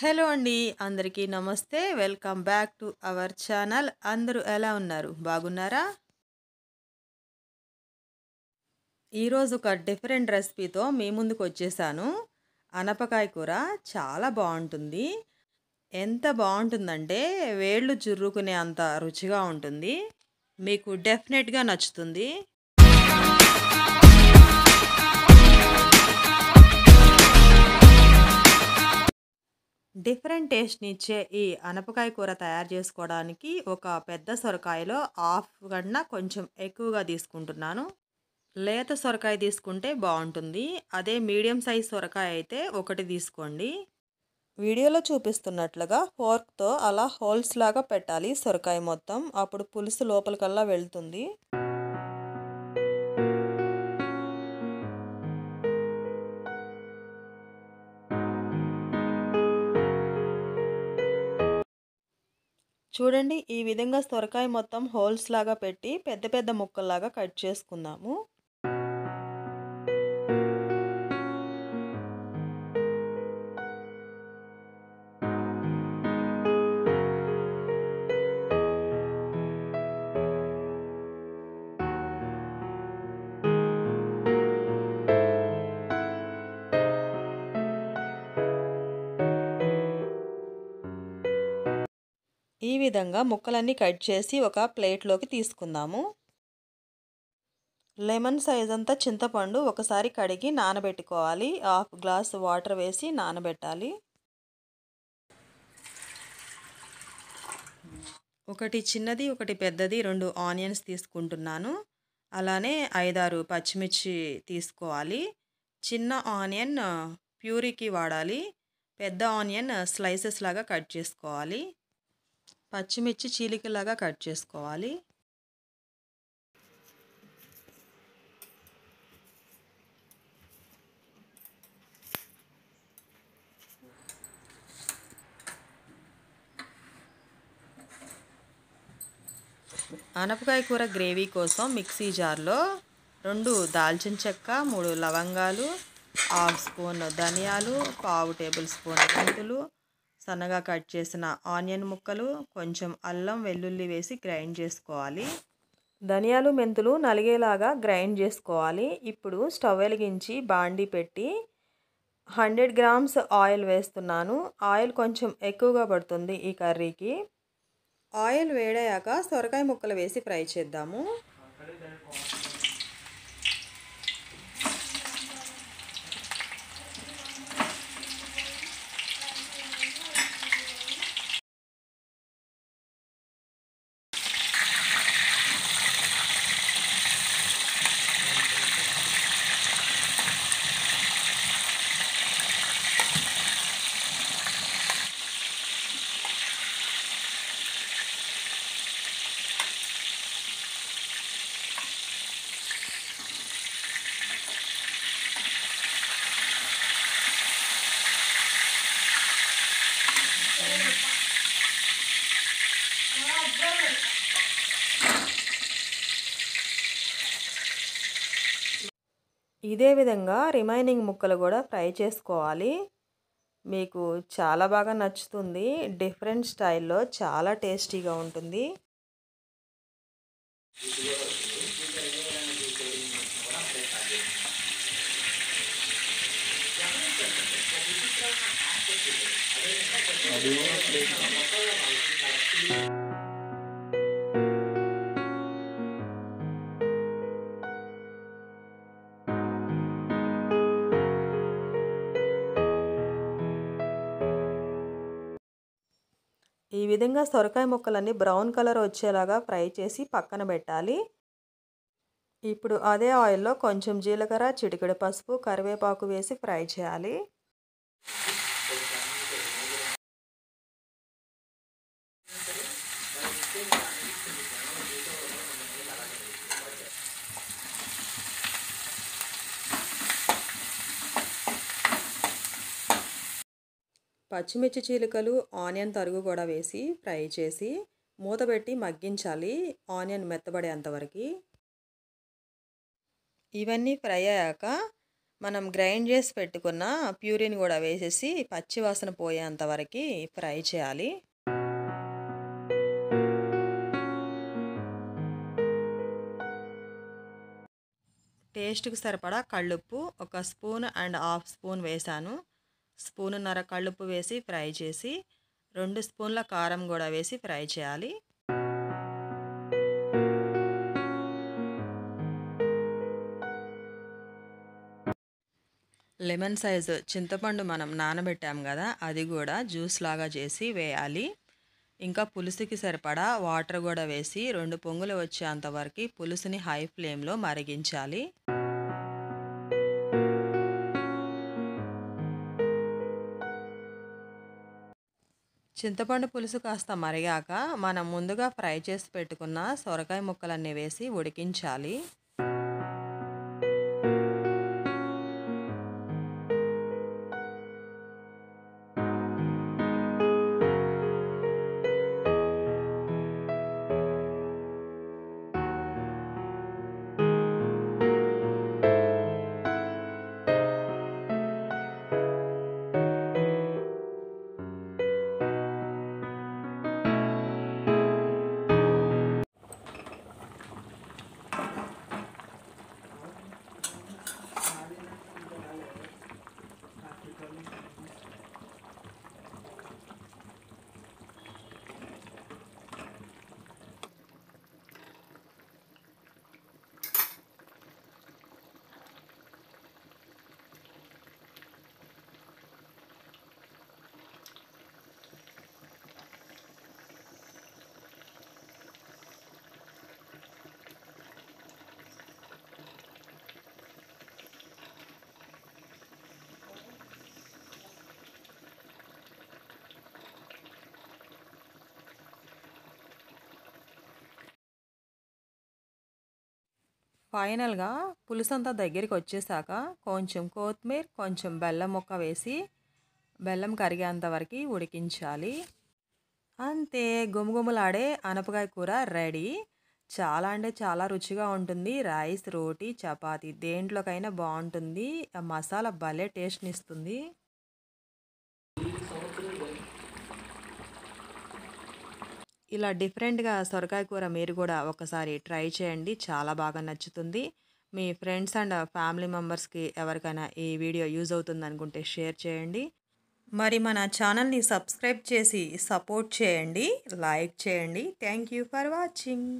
Hello అండి. అందరికీ నమస్తే. Welcome back to our channel. అందరూ ఎలా ఉన్నారు? బాగున్నారా? ఈరోజు ఒక డిఫరెంట్ రెసిపీతో మీ ముందుకొచ్చేసాను. అనపకాయ కూర చాలా బావుంటుంది. ఎంత బావుంటుందంటే వేళ్ళు జుర్రుకునే అంత రుచిగా ఉంటుంది. మీకు డెఫినెట్‌గా నచ్చుతుంది. డిఫరెంట్ టేస్ట్‌నిచ్చే ఈ అనపకాయ కూర తయారు చేసుకోవడానికి ఒక పెద్ద సొరకాయలో హాఫ్ కన్నా కొంచెం ఎక్కువగా తీసుకుంటున్నాను. లేత సొరకాయ తీసుకుంటే బావుంటుంది. అదే మీడియం సైజ్ సొరకాయ అయితే ఒకటి తీసుకోండి. వీడియోలో చూపిస్తున్నట్లుగా ఫోర్క్‌తో అలా హోల్స్ లాగా పెట్టాలి సొరకాయ మొత్తం. అప్పుడు పులుసు లోపలికల్లా వెళ్తుంది. చూడండి, ఈ విధంగా సొరకాయ మొత్తం హోల్స్ లాగా పెట్టి పెద్ద పెద్ద ముక్కల్లాగా కట్ చేసుకుందాము. ఈ విధంగా ముక్కలన్నీ కట్ చేసి ఒక ప్లేట్లోకి తీసుకుందాము. లెమన్ సైజ్ అంతా చింతపండు ఒకసారి కడిగి నానబెట్టుకోవాలి. హాఫ్ గ్లాస్ వాటర్ వేసి నానబెట్టాలి. ఒకటి చిన్నది, ఒకటి పెద్దది 2 ఆనియన్స్ తీసుకుంటున్నాను. అలానే 5, 6 పచ్చిమిర్చి తీసుకోవాలి. చిన్న ఆనియన్ ప్యూరీకి వాడాలి. పెద్ద ఆనియన్ స్లైసెస్ లాగా కట్ చేసుకోవాలి. పచ్చిమిర్చి చీలికలాగా కట్ చేసుకోవాలి. అనపకాయ కూర గ్రేవీ కోసం మిక్సీ జార్లో 2 దాల్చిన చెక్క, 3 లవంగాలు, హాఫ్ స్పూన్ ధనియాలు, పావు టేబుల్ స్పూన్ మెంతులు, సన్నగా కట్ చేసిన ఆనియన్ ముక్కలు, కొంచెం అల్లం వెల్లుల్లి వేసి గ్రైండ్ చేసుకోవాలి. ధనియాలు మెంతులు నలిగేలాగా గ్రైండ్ చేసుకోవాలి. ఇప్పుడు స్టవ్ వెలిగించి బాండీ పెట్టి 100 గ్రామ్స్ ఆయిల్ వేస్తున్నాను. ఆయిల్ కొంచెం ఎక్కువగా పడుతుంది ఈ కర్రీకి. ఆయిల్ వేడయ్యాక సొరకాయ ముక్కలు వేసి ఫ్రై చేద్దాము. ఇదే విధంగా రిమైనింగ్ ముక్కలు కూడా ఫ్రై చేసుకోవాలి. మీకు చాలా బాగా నచ్చుతుంది. డిఫరెంట్ స్టైల్లో చాలా టేస్టీగా ఉంటుంది. ఈ విధంగా సొరకాయ ముక్కలన్నీ బ్రౌన్ కలర్ వచ్చేలాగా ఫ్రై చేసి పక్కన పెట్టాలి. ఇప్పుడు అదే ఆయిల్లో కొంచెం జీలకర్ర, చిటికెడు పసుపు, కరివేపాకు వేసి ఫ్రై చేయాలి. పచ్చిమిర్చి చీలికలు, ఆనియన్ తరుగు కూడా వేసి ఫ్రై చేసి మూత పెట్టి మగ్గించాలి ఆనియన్ మెత్తబడేంత వరకు. ఇవన్నీ ఫ్రై అయ్యాక మనం గ్రైండ్ చేసి పెట్టుకున్న ప్యూరీని కూడా వేసేసి పచ్చి వాసన పోయేంత వరకు ఫ్రై చేయాలి. టేస్ట్‌కి సరిపడా కల్లుప్పు ఒక స్పూన్ అండ్ హాఫ్ స్పూన్ వేశాను. స్పూనున్నర కల్లుప్పు వేసి ఫ్రై చేసి 2 స్పూన్ల కారం కూడా వేసి ఫ్రై చేయాలి. లెమన్ సైజు చింతపండు మనం నానబెట్టాం కదా, అది కూడా జ్యూస్ లాగా చేసి వేయాలి. ఇంకా పులుసుకి సరిపడా వాటర్ కూడా వేసి 2 పొంగులు వచ్చేంత వరకు పులుసుని హై ఫ్లేమ్లో మరిగించాలి. చింతపండు పులుసు కాస్త మరిగాక మనం ముందుగా ఫ్రై చేసి పెట్టుకున్న సొరకాయ ముక్కలన్నీ వేసి ఉడికించాలి. ఫైనల్గా పులుసంతా దగ్గరికి వచ్చేసాక కొంచెం కొత్తిమీర, కొంచెం బెల్లం ముక్క వేసి బెల్లం కరిగేంత వరకు ఉడికించాలి. అంతే, గుమగుమలాడే అనపకాయ కూర రెడీ. చాలా అంటే చాలా రుచిగా ఉంటుంది. రైస్, రోటీ, చపాతీ దేంట్లోకైనా బాగుంటుంది. ఆ మసాలా భలే టేస్ట్ని ఇస్తుంది. ఇలా డిఫరెంట్గా సొరకాయ కూర మీరు కూడా ఒకసారి ట్రై చేయండి. చాలా బాగా నచ్చుతుంది. మీ ఫ్రెండ్స్ అండ్ ఫ్యామిలీ మెంబర్స్కి ఎవరికైనా ఈ వీడియో యూజ్ అవుతుంది అనుకుంటే షేర్ చేయండి. మరి మన ఛానల్ని సబ్స్క్రైబ్ చేసి సపోర్ట్ చేయండి, లైక్ చేయండి. Thank you for watching.